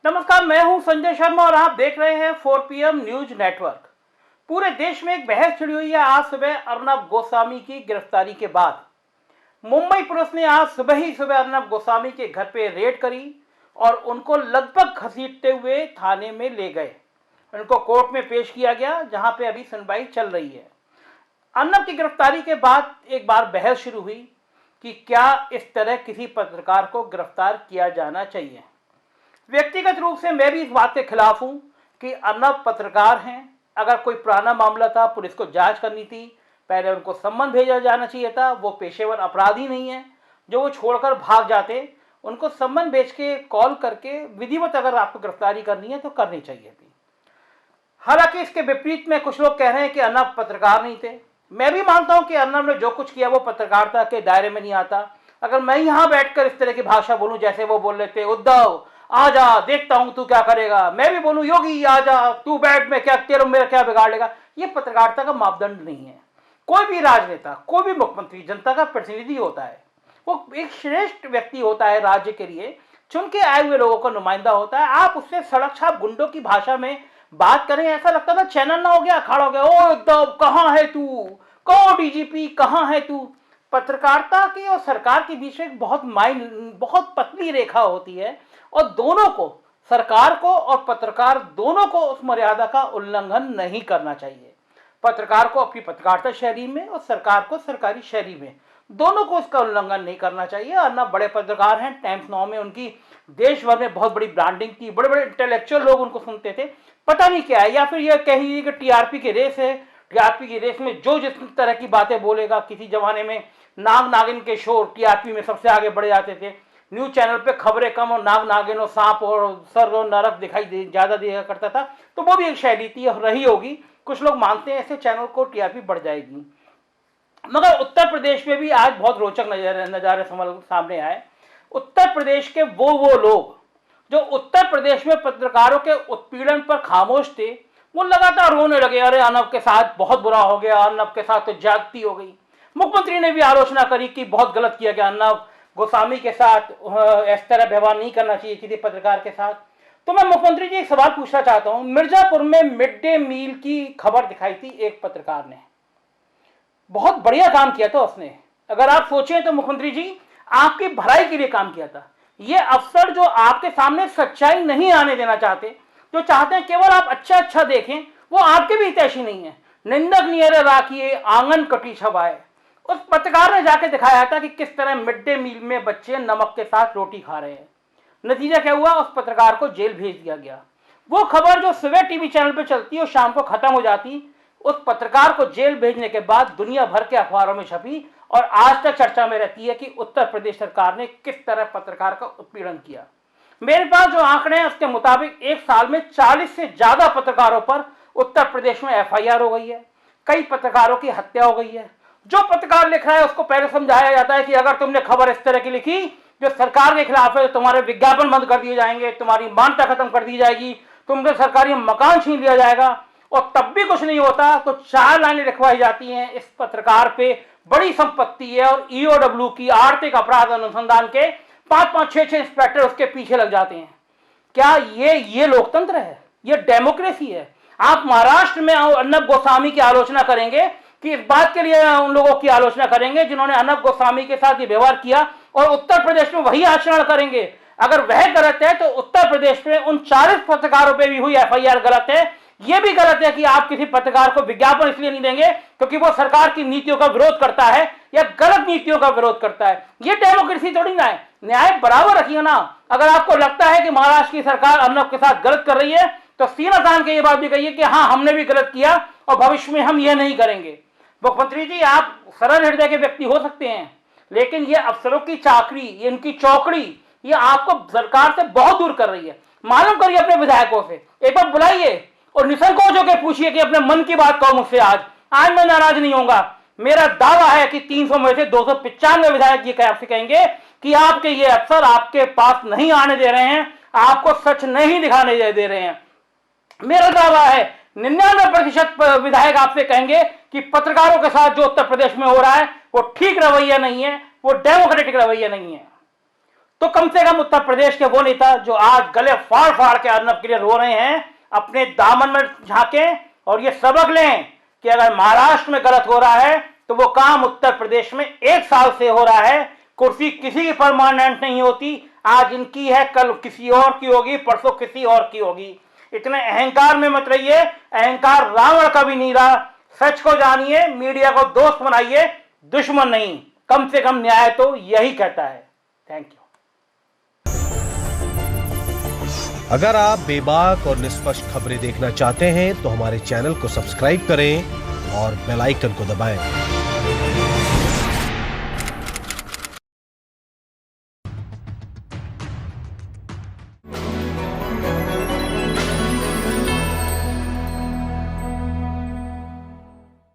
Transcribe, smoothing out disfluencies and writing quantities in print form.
नमस्कार, मैं हूं संजय शर्मा और आप देख रहे हैं 4PM न्यूज नेटवर्क। पूरे देश में एक बहस छिड़ी हुई है आज सुबह अर्नब गोस्वामी की गिरफ्तारी के बाद। मुंबई पुलिस ने आज सुबह अर्नब गोस्वामी के घर पे रेड करी और उनको लगभग घसीटते हुए थाने में ले गए। उनको कोर्ट में पेश किया गया, जहां पे अभी सुनवाई चल रही है। अर्नब की गिरफ्तारी के बाद एक बार बहस शुरू हुई कि क्या इस तरह किसी पत्रकार को गिरफ्तार किया जाना चाहिए। व्यक्तिगत रूप से मैं भी इस बात के खिलाफ हूं कि अर्नब पत्रकार हैं। अगर कोई पुराना मामला था, पुलिस को जांच करनी थी, पहले उनको सम्मन भेजा जाना चाहिए था। वो पेशेवर अपराधी नहीं है जो वो छोड़कर भाग जाते। उनको सम्मन भेज के कॉल करके विधिवत अगर आपको गिरफ्तारी करनी है तो करनी चाहिए थी। हालांकि इसके विपरीत में कुछ लोग कह रहे हैं कि अर्नब पत्रकार नहीं थे। मैं भी मानता हूं कि अर्नब ने जो कुछ किया वो पत्रकारिता के दायरे में नहीं आता। अगर मैं यहां बैठकर इस तरह की भाषा बोलूं जैसे वो बोल रहे थे, उद्धव आजा देखता हूं तू क्या करेगा, मैं भी बोलूं योगी आजा तू बैठ में क्या तेरा मेरा क्या बिगाड़ लेगा, ये पत्रकारिता का मापदंड नहीं है। कोई भी राजनेता, कोई भी मुख्यमंत्री जनता का प्रतिनिधि होता है। वो एक श्रेष्ठ व्यक्ति होता है, राज्य के लिए चुन के आए हुए लोगों का नुमाइंदा होता है। आप उससे सड़क छाप गुंडों की भाषा में बात करें, ऐसा लगता था चैनल ना हो गया, अखाड़ा हो गया। ओ उद्धव कहां है तू, कौन डीजीपी कहां है तू। पत्रकारिता की और सरकार के बीच में बहुत पतली रेखा होती है और दोनों को, सरकार को और पत्रकार दोनों को उस मर्यादा का उल्लंघन नहीं करना चाहिए। पत्रकार को अपनी पत्रकारिता शैली में और सरकार को सरकारी शैली में, दोनों को इसका उल्लंघन नहीं करना चाहिए। अर्नब बड़े पत्रकार हैं। टाइम्स नाउ में उनकी देश भर में बहुत बड़ी ब्रांडिंग थी, बड़े बड़े इंटेलेक्चुअल लोग उनको सुनते थे। पता नहीं क्या है, या फिर यह कह लीजिए कि टीआरपी की रेस है। टीआरपी की रेस में जो जिस तरह की बातें बोलेगा, किसी जमाने में नाग नागिन के शो टीआरपी में सबसे आगे बढ़ जाते थे। न्यूज चैनल पे खबरें कम और नाग नागिन और सांप और सर और नरक दिखाई ज्यादा दिया करता था, तो वो भी एक शैली थी, रही होगी। कुछ लोग मानते हैं ऐसे चैनल को टीआरपी बढ़ जाएगी। मगर उत्तर प्रदेश में भी आज बहुत रोचक नजारे सामने आए। उत्तर प्रदेश के वो लोग जो उत्तर प्रदेश में पत्रकारों के उत्पीड़न पर खामोश थे, वो लगातार रोने लगे। अरे अर्नब के साथ बहुत बुरा हो गया, अर्नब के साथ तो ज्यादती हो गई। मुख्यमंत्री ने भी आलोचना करी कि बहुत गलत किया गया, अर्नब गोस्वामी के साथ इस तरह व्यवहार नहीं करना चाहिए किसी पत्रकार के साथ। तो मैं मुख्यमंत्री जी एक सवाल पूछना चाहता हूं। मिर्जापुर में मिड डे मील की खबर दिखाई थी एक पत्रकार ने, बहुत बढ़िया काम किया था उसने। अगर आप सोचें तो मुख्यमंत्री जी आपकी भलाई के लिए काम किया था। ये अफसर जो आपके सामने सच्चाई नहीं आने देना चाहते, जो चाहते हैं केवल आप अच्छा देखें, वो आपके भी हितैषी नहीं है। निंदक नियर राखिए आंगन कटी छवाए। उस पत्रकार ने जाके दिखाया था कि किस तरह मिड डे मील में बच्चे नमक के साथ रोटी खा रहे हैं। नतीजा क्या हुआ, उस पत्रकार को जेल भेज दिया गया। वो खबर जो सुबह टीवी चैनल पे चलती और शाम को खत्म हो जाती, उस पत्रकार को जेल भेजने के बाद दुनिया भर के अखबारों में छपी और आज तक चर्चा में रहती है कि उत्तर प्रदेश सरकार ने किस तरह पत्रकार का उत्पीड़न किया। मेरे पास जो आंकड़े हैं उसके मुताबिक एक साल में 40 से ज्यादा पत्रकारों पर उत्तर प्रदेश में एफआईआर हो गई है। कई पत्रकारों की हत्या हो गई है। जो पत्रकार लिख रहा है उसको पहले समझाया जाता है कि अगर तुमने खबर इस तरह की लिखी जो सरकार के खिलाफ है, तो तुम्हारे विज्ञापन बंद कर दिए जाएंगे, तुम्हारी मान्यता खत्म कर दी जाएगी, तुमसे सरकारी मकान छीन लिया जाएगा। और तब भी कुछ नहीं होता तो 4 लाइनें लिखवाई जाती हैं, इस पत्रकार पे बड़ी संपत्ति है और ईओडब्ल्यू की आर्थिक अपराध अनुसंधान के 5-5, 6-6 इंस्पेक्टर उसके पीछे लग जाते हैं। क्या ये लोकतंत्र है? ये डेमोक्रेसी है? आप महाराष्ट्र में अर्नब गोस्वामी की आलोचना करेंगे कि इस बात के लिए उन लोगों की आलोचना करेंगे जिन्होंने अर्नब गोस्वामी के साथ ये व्यवहार किया, और उत्तर प्रदेश में वही आचरण करेंगे। अगर वह गलत है तो उत्तर प्रदेश में उन 40 पत्रकारों पे भी हुई एफआईआर गलत है। यह भी गलत है कि आप किसी पत्रकार को विज्ञापन इसलिए नहीं देंगे क्योंकि वो सरकार की नीतियों का विरोध करता है या गलत नीतियों का विरोध करता है। ये डेमोक्रेसी थोड़ी ना है। न्याय बराबर रखिए ना। अगर आपको लगता है कि महाराष्ट्र की सरकार अर्नब के साथ गलत कर रही है तो सीना तान के ये बात भी कहिए कि हाँ, हमने भी गलत किया और भविष्य में हम ये नहीं करेंगे। मुख्यमंत्री जी आप सरल हृदय के व्यक्ति हो सकते हैं, लेकिन ये अफसरों की चाकरी, ये इनकी चौकड़ी, ये आपको सरकार से बहुत दूर कर रही है। मालूम करिए अपने विधायकों से, एक बार बुलाइए और निसंकोच होकर पूछिए कि अपने मन की बात कहो मुझसे। आज मैं नाराज नहीं होऊंगा। मेरा दावा है कि 300 में से 295 विधायक ये आपसे कहेंगे कि आपके ये अफसर आपके पास नहीं आने दे रहे हैं, आपको सच नहीं दिखाने दे रहे हैं। मेरा दावा है 99% विधायक आपसे कहेंगे कि पत्रकारों के साथ जो उत्तर प्रदेश में हो रहा है वो ठीक रवैया नहीं है, वो डेमोक्रेटिक रवैया नहीं है। तो कम से कम उत्तर प्रदेश के वो नेता जो आज गले फाड़ फाड़ के अर्नब के लिए रो रहे हैं, अपने दामन में झांकें और ये सबक लें कि अगर महाराष्ट्र में गलत हो रहा है तो वो काम उत्तर प्रदेश में 1 साल से हो रहा है। कुर्सी किसी की परमानेंट नहीं होती, आज इनकी है, कल किसी और की होगी, परसों किसी और की होगी। इतने अहंकार में मत रहिए, अहंकार रावण का भी नहीं रहा। सच को जानिए, मीडिया को दोस्त बनाइए, दुश्मन नहीं। कम से कम न्याय तो यही कहता है। Thank you. अगर आप बेबाक और निष्पक्ष खबरें देखना चाहते हैं तो हमारे चैनल को सब्सक्राइब करें और बेल आइकन को दबाएं।